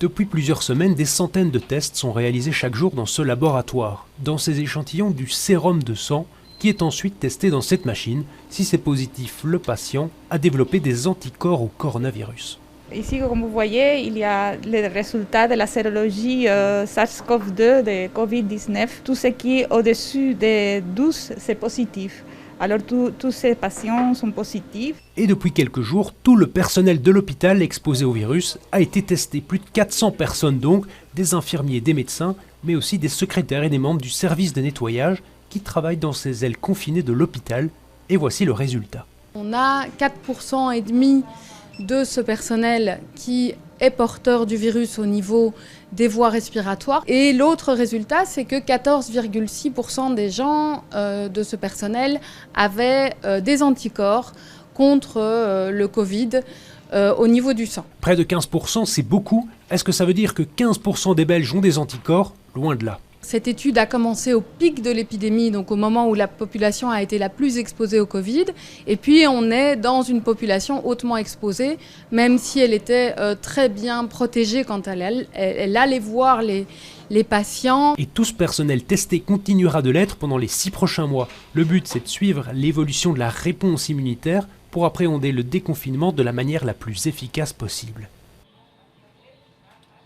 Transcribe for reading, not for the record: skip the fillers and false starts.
Depuis plusieurs semaines, des centaines de tests sont réalisés chaque jour dans ce laboratoire. Dans ces échantillons, du sérum de sang qui est ensuite testé dans cette machine. Si c'est positif, le patient a développé des anticorps au coronavirus. Ici, comme vous voyez, il y a les résultats de la sérologie SARS-CoV-2 de Covid-19. Tout ce qui est au-dessus de 12, c'est positif. Alors tous ces patients sont positifs. Et depuis quelques jours, tout le personnel de l'hôpital exposé au virus a été testé. Plus de 400 personnes donc, des infirmiers, des médecins, mais aussi des secrétaires et des membres du service de nettoyage qui travaillent dans ces ailes confinées de l'hôpital. Et voici le résultat. On a 4,5% de ce personnel qui est porteur du virus au niveau des voies respiratoires. Et l'autre résultat, c'est que 14,6% des gens de ce personnel avaient des anticorps contre le Covid au niveau du sang. Près de 15%, c'est beaucoup. Est-ce que ça veut dire que 15% des Belges ont des anticorps? Loin de là. Cette étude a commencé au pic de l'épidémie, donc au moment où la population a été la plus exposée au Covid. Et puis on est dans une population hautement exposée, même si elle était très bien protégée quand elle allait voir les patients. Et tout ce personnel testé continuera de l'être pendant les 6 prochains mois. Le but, c'est de suivre l'évolution de la réponse immunitaire pour appréhender le déconfinement de la manière la plus efficace possible.